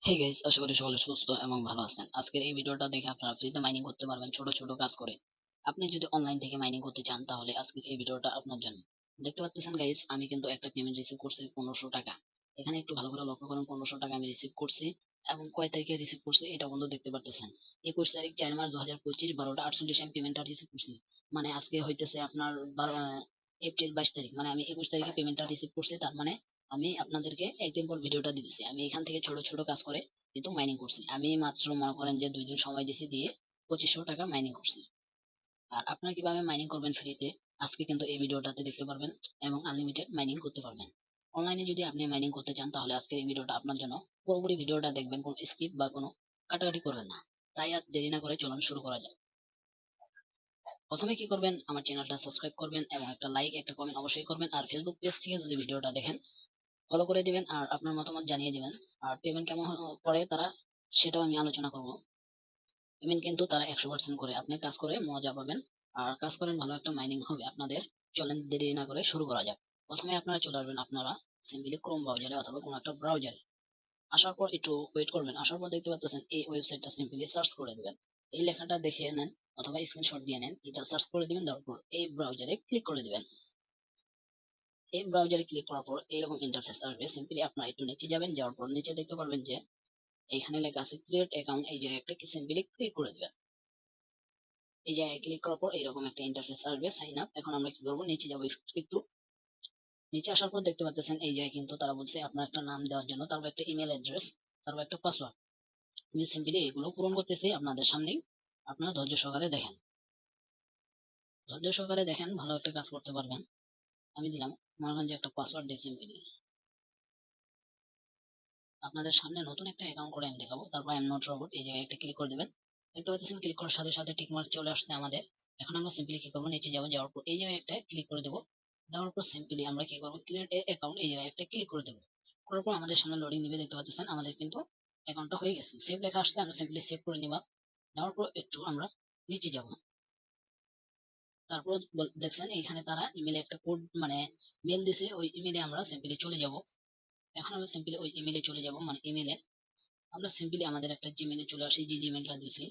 Hey guys, আশা করি সকলে সুস্থ এবং ভালো আছেন। আজকের এই ভিডিওটা দেখে আপনারা ফ্রিতে মাইনিং করতে পারবেন ছোট ছোট কাজ করে। আপনি যদি অনলাইন থেকে মাইনিং করতে চান তাহলে আজকের এই ভিডিওটা আপনার জন্য। দেখতে পাচ্ছেন গাইস, আমি কিন্তু একটা পেমেন্ট রিসিভ করছি 1500 টাকা। এখানে একটু ভালো করে লক্ষ্য করুন, 1500 টাকা আমি রিসিভ করছি এবং কয় তারিখে রিসিভ করছি এটা কিন্তু দেখতে পাচ্ছেন। 21 তারিখ 4 মার্চ 2025 12টা 48 আমি পেমেন্টটা রিসিভ করছি। মানে আজকে হইতেছে আপনার এপ্রিল 22 তারিখ, মানে আমি 21 তারিখে পেমেন্টটা রিসিভ করছি। তার মানে আমি আপনাদেরকে একদিন পর ভিডিওটা দিতেছি। আমি এখান থেকে ছোট ছোট কাজ করে কিন্তু মাইনিং করছি। আমি মাত্র মনে করেন যে 2 দিন সময় দিছি, দিয়ে 2500 টাকা মাইনিং করছি। আর আপনারা কিভাবে মাইনিং করবেন ফ্রিতে আজকে কিন্তু এই ভিডিওটাতে দেখতে পারবেন এবং আনলিমিটেড মাইনিং করতে পারবেন। অনলাইনে যদি আপনি মাইনিং করতে চান তাহলে আজকের এই ভিডিওটা আপনার জন্য। পুরোপুরি ভিডিওটা দেখবেন, কোনো স্কিপ বা কোনো কাটাকাটি করবেন না। তাই আর দেরি না করে চলুন শুরু করা যাক। প্রথমে কি করবেন, আমার চ্যানেলটা সাবস্ক্রাইব করবেন এবং একটা লাইক একটা কমেন্ট অবশ্যই করবেন। আর ফেসবুক পেজ থেকে যদি ভিডিওটা দেখেন ফলো করে দিবেন আর আপনার মতামত জানিয়ে দিবেন। আর পেমেন্ট কেমন করে তারা সেটাও আমি আলোচনা করব। পেমেন্ট কিন্তু তারা 100% করে, আপনি কাজ করে মজা পাবেন আর কাজ করেন ভালো একটা মাইনিং হবে আপনাদের। চলেন দেরি না করে শুরু করা যাক। প্রথমে আপনারা চলে আসবেন আপনারা সিম্পলি ক্রোম ব্রাউজারে অথবা কোনো একটা ব্রাউজারে। আসার পর একটু ওয়েট করবেন। আসার পর দেখতে পাচ্ছেন এই ওয়েবসাইটটা সিম্পলি সার্চ করে দিবেন। এই লেখাটা দেখে নেন অথবা স্ক্রিনশট দিয়ে নেন, এটা সার্চ করে দিবেন। তারপর এই ব্রাউজারে ক্লিক করে দিবেন। এই ব্রাউজারে ক্লিক করার পর এইরকম ইন্টারফেস আসবে। সিম্পলি আপনারা একটু নিচে যাবেন, যাওয়ার পর নিচে দেখতে পারবেন যে এইখানে লেখা আছে ক্রিয়েট অ্যাকাউন্ট। এই জায়গাটা কি সিম্পলি ক্লিক করে দিবেন। এই জায়গায় ক্লিক করার পর এরকম একটা ইন্টারফেস আসবে, সাইন আপ। এখন আমরা কি করবো, নিচে যাবো একটু। নিচে আসার পর দেখতে পাচ্ছেন এই জায়গায় কিন্তু তারা বলছে আপনার একটা নাম দেওয়ার জন্য, তারপর একটা ইমেল অ্যাড্রেস, তারপর একটা পাসওয়ার্ড। আমি সিম্পলি এগুলো পূরণ করতেছি আপনাদের সামনেই। আপনারা ধৈর্য সহকারে দেখেন, ধৈর্য সহকারে দেখেন, ভালো একটা কাজ করতে পারবেন। আমি দিলাম মনে করেন যে একটা পাসওয়ার্ড দিয়ে সিম্পলি আপনাদের সামনে নতুন একটা অ্যাকাউন্ট করে আমি দেখাবো। তারপর এম নট রোবট এই জায়গায় একটা ক্লিক করে দিবেন। দেখতে পাচ্ছেন ক্লিক করার সাথে সাথে টিকমার্ক চলে আসছে আমাদের। এখন আমরা সিম্পলি কি করবো, নিচে যাবো, যাওয়ার পর এই জায়গায় একটা ক্লিক করে দেবো। দেওয়ার পর সিম্পলি আমরা কি করবো, ক্রিয়েট এ অ্যাকাউন্ট এই জায়গায় একটা ক্লিক করে দেবো। করার পর আমাদের সামনে লোডিং নিবে। দেখতে পাচ্ছেন আমাদের কিন্তু অ্যাকাউন্টটা হয়ে গেছে, সেভ লেখা আসছে। আমরা সিম্পলি সেভ করে নিবা। নেওয়ার পর একটু আমরা নিচে যাব। তারপর দেখছেন এখানে তারা ইমেলে একটা কোড মানে মেল দিছে, ওই ইমেলে আমরা সিম্পলি চলে যাব। এখন আমরা সিম্পলি ওই ইমেলে চলে যাব, মানে ইমেলে আমরা সিম্পলি আমাদের একটা জিমেলে চলে আসি, যে জিমেলটা দিছি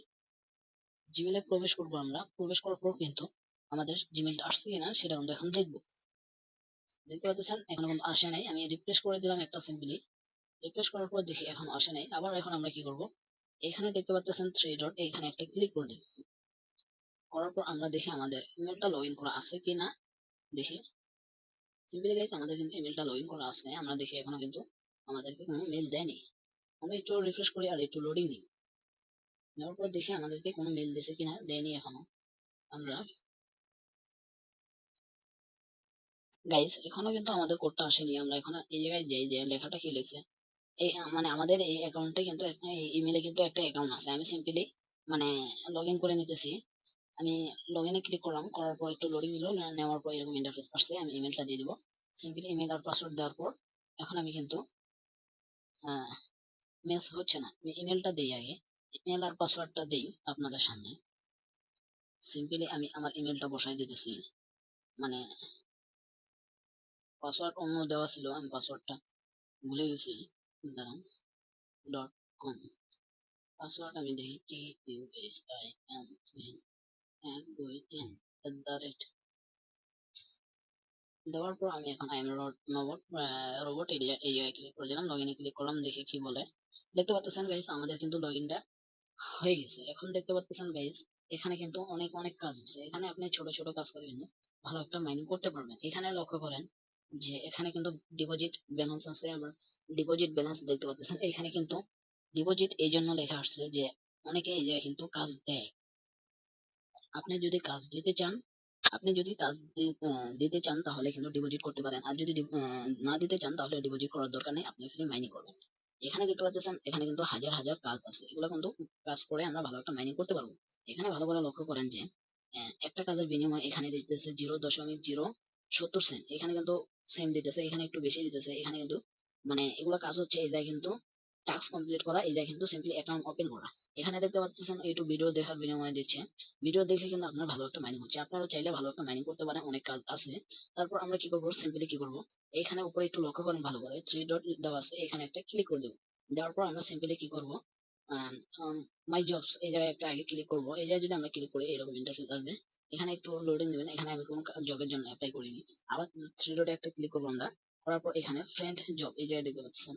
জিমেলে প্রবেশ করবো। আমরা প্রবেশ করার পর কিন্তু আমাদের জিমেলটা আসছে কিনা সেটা কিন্তু এখন দেখবো। দেখতে পাচ্ছেন এখন কিন্তু আসে নাই। আমি রিফ্রেশ করে দিলাম একটা, সিম্পলি রিফ্রেশ করার পর দেখি এখন আসে নাই। আবার এখন আমরা কি করব, এখানে দেখতে পাচ্ছেন থ্রি ডট, এখানে একটা ক্লিক করে দিব। করার পর আমরা দেখি আমাদের ইমেলটা লগ ইন করা আছে কিনা। দেখি সিম্পলি গাইস আমাদের কিন্তু ইমেলটা লগ ইন করা আছে। আমরা দেখি এখনো কিন্তু আমাদেরকে কোনো মেল দেয়নি। আমরা একটু রিফ্রেশ করি আর একটু লোডিং নিই। নেওয়ার পর দেখি আমাদেরকে কোনো মেল দিছে কিনা, দেয়নি এখনো। আমরা গাইস এখনো কিন্তু আমাদের কোডটা আসেনি। আমরা এখন এই জায়গায় যাই, যে লেখাটা কি লিখছে এই মানে আমাদের এই অ্যাকাউন্টে কিন্তু এই ইমেলে কিন্তু একটা অ্যাকাউন্ট আছে। আমি সিম্পলি মানে লগ ইন করে নিতেছি। আমি লগ ইনে ক্লিক করলাম, করার পর একটু লোডিং নিল। নেওয়ার পর এরকম ইন্টারফেস আসছে। আমি ইমেলটা দিয়ে দিব। সিম্পলি ইমেল আর পাসওয়ার্ড দেওয়ার পর এখন আমি কিন্তু মেস হচ্ছে না। আমি ইমেলটা দিই আগে, ইমেল আর পাসওয়ার্ডটা দিই আপনাদের সামনে। সিম্পলি আমি আমার ইমেলটা বসাই দিতেছি। মানে পাসওয়ার্ড অন্য দেওয়া ছিল, আমি পাসওয়ার্ডটা ভুলে গেছি। দাঁড়ান, ডট কম পাসওয়ার্ড আমি দেখি T U S I N এক দুই তিন @ দেওয়ার পর আমি এখন আই এম রোবট রোবট এই জায়গায় ক্লিক করে দিলাম, লগ ইনে ক্লিক করলাম, দেখি কি বলে। দেখতে পাচ্ছেন গাইস আমাদের কিন্তু লগ ইনটা হয়ে গেছে। এখন দেখতে পাচ্ছেন গাইস এখানে কিন্তু অনেক অনেক কাজ আছে। এখানে আপনি ছোট ছোট কাজ করে কিন্তু ভালো একটা মাইনিং করতে পারবেন। এখানে লক্ষ্য করেন যে এখানে কিন্তু ডিপোজিট ব্যালেন্স আছে। আবার ডিপোজিট ব্যালেন্স দেখতে পাচ্ছেন এখানে কিন্তু ডিপোজিট এই জন্য লেখা আসছে যে অনেকে এই জায়গায় কিন্তু কাজ দেয়। আপনি যদি কাজ দিতে চান, আপনি যদি কাজ দিতে চান তাহলে কিন্তু ডিপোজিট করতে পারেন। আর যদি না দিতে চান তাহলে ডিপোজিট করার দরকার নেই, আপনি ফ্রি মাইনিং করবেন। এখানে দেখতে পাচ্ছেন এখানে কিন্তু হাজার হাজার কাজ আছে। এগুলো কিন্তু কাজ করে আমরা ভালো একটা মাইনিং করতে পারবো। এখানে ভালো করে লক্ষ্য করেন যে একটা কাজের বিনিময়ে এখানে দিতেছে 0.070 সেন্ট। এখানে কিন্তু সেম দিতেছে, এখানে একটু বেশি দিতেছে। এখানে কিন্তু মানে এগুলো কাজ হচ্ছে এই জায়গায় কিন্তু টাস্ক কমপ্লিট করা, এই জায়গায় কিন্তু সিম্পলি অ্যাকাউন্ট ওপেন করা। এখানে দেখতে পাচ্ছেন একটু ভিডিও দেখার বিনিময়ে দিচ্ছে। ভিডিও দেখে কিন্তু আপনার ভালো একটা মাইনিং হচ্ছে। আপনারা চাইলে ভালো একটা মাইনিং করতে পারেন, অনেক কাজ আছে। তারপর আমরা কি করবো, সিম্পলি কি করবো, এখানে উপরে একটু লক্ষ্য করেন ভালো করে থ্রি ডট দেওয়া আছে, এখানে একটা ক্লিক করে দেবো। দেওয়ার পর আমরা সিম্পলি কি করব, মাই জবস এই জায়গায় একটা আগে ক্লিক করব। এই জায়গায় যদি আমরা ক্লিক করি এরকম ইন্টারফেস আসবে। এখানে একটু লোডিং দিবেন। এখানে আমি কোনো জবের জন্য অ্যাপ্লাই করিনি। আবার থ্রি ডটে একটা ক্লিক করবো আমরা। করার পর এখানে ফ্রেন্ড জব এই জায়গায় দেখতে পাচ্ছেন,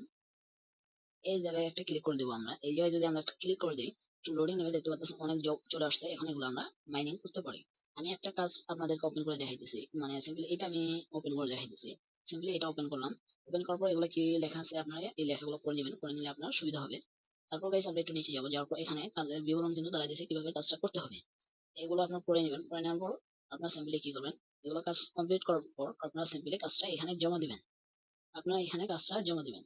এই জায়গায় একটা ক্লিক করে দেবো আমরা। এই জায়গায় যদি আমরা একটা ক্লিক করে দিই, লোডিং নেমে দেখতে পাচ্ছেন অনেক জব চলে আসছে। এখন এগুলো আমরা মাইনিং করতে পারি। আমি একটা কাজ আপনাদেরকে ওপেন করে দেখাইতেছি, মানে সিম্পলি এটা আমি ওপেন করে দেখাইতেছি। সিম্পলি এটা ওপেন করলাম। ওপেন করার পর এগুলো কি লেখা আছে আপনারা এই লেখাগুলো করে নেবেন, করে নিলে আপনার সুবিধা হবে। তারপর গাইস আমরা একটু নিচে যাবো, যাওয়ার পর এখানে কাজের বিবরণ কিন্তু তারা দিয়েছে কিভাবে কাজটা করতে হবে। এগুলো আপনার করে নেবেন, করে নেওয়ার পর আপনার সিম্পলি কি করবেন, এগুলো কাজ কমপ্লিট করার পর আপনার সিম্পলি কাজটা এখানে জমা দিবেন। আপনারা এখানে কাজটা জমা দিবেন,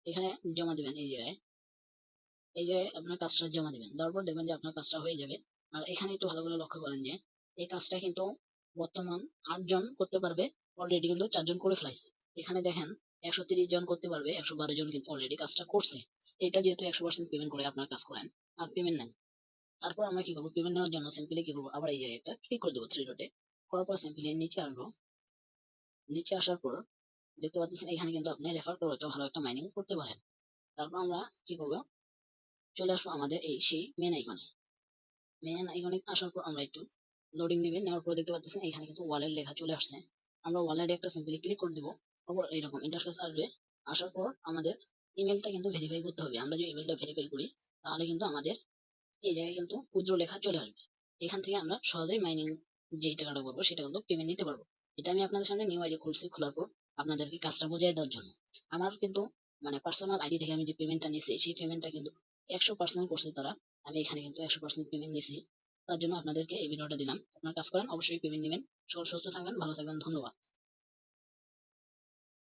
এখানে জমা দিবেন এই জায়গায় আপনার কাজটা জমা দিবেন। দেওয়ার পর দেখবেন যে আপনার কাজটা হয়ে যাবে। আর এখানে একটু ভালো করে লক্ষ্য করেন যে এই কাজটা কিন্তু বর্তমান 8 জন করতে পারবে, অলরেডি কিন্তু 4 জন করে ফেলাইছে। এখানে দেখেন 130 জন করতে পারবে, 112 জন কিন্তু অলরেডি কাজটা করছে। এটা যেহেতু 100% পেমেন্ট করে আপনার কাজ করেন আর পেমেন্ট নেন। তারপর আমরা কি করবো, পেমেন্ট নেওয়ার জন্য সিম্পলি কি করবো, আবার এই জায়গায় একটা ক্লিক করে দেবো থ্রি ডটে। করার পর সিম্পলি নিচে আসবো। নিচে আসার পর দেখতে পাচ্ছেন এখানে কিন্তু আপনি রেফার করে একটা ভালো একটা মাইনিং করতে পারেন। তারপর আমরা কি করবো, চলে আসবো আমাদের এই সেই মেন আইকনে। মেন আইকনে আসার পর আমরা একটু লোডিং নেবেন। নেওয়ার পর দেখতে পাচ্ছেন এখানে কিন্তু ওয়ালেট লেখা চলে আসছে। আমরা ওয়ালেটে একটা সিম্পলি ক্লিক করে দিব। তারপর এইরকম ইন্টারফেস আসবে। আসার পর আমাদের ইমেলটা কিন্তু ভেরিফাই করতে হবে। আমরা যদি ইমেলটা ভেরিফাই করি তাহলে কিন্তু আমাদের এই জায়গায় কিন্তু উজ্জ্বল লেখা চলে আসবে। এখান থেকে আমরা সহজেই মাইনিং যেই টাকাটা করবো সেটা কিন্তু পেমেন্ট নিতে পারবো। এটা আমি আপনাদের সামনে নিউ আইডি খুলছি, খোলার পর আপনাদেরকে কাজটা বোঝাই দেওয়ার জন্য। আমার কিন্তু মানে পার্সোনাল আইডি থেকে আমি যে পেমেন্টটা নিছি সেই পেমেন্টটা কিন্তু 100% করছে তারা। আমি এখানে কিন্তু 100% পেমেন্ট নিছি। তার জন্য আপনাদেরকে এই ভিডিওটা দিলাম। আপনার কাজ করেন, অবশ্যই পেমেন্ট নেবেন। সুস্থ থাকবেন, ভালো থাকবেন, ধন্যবাদ।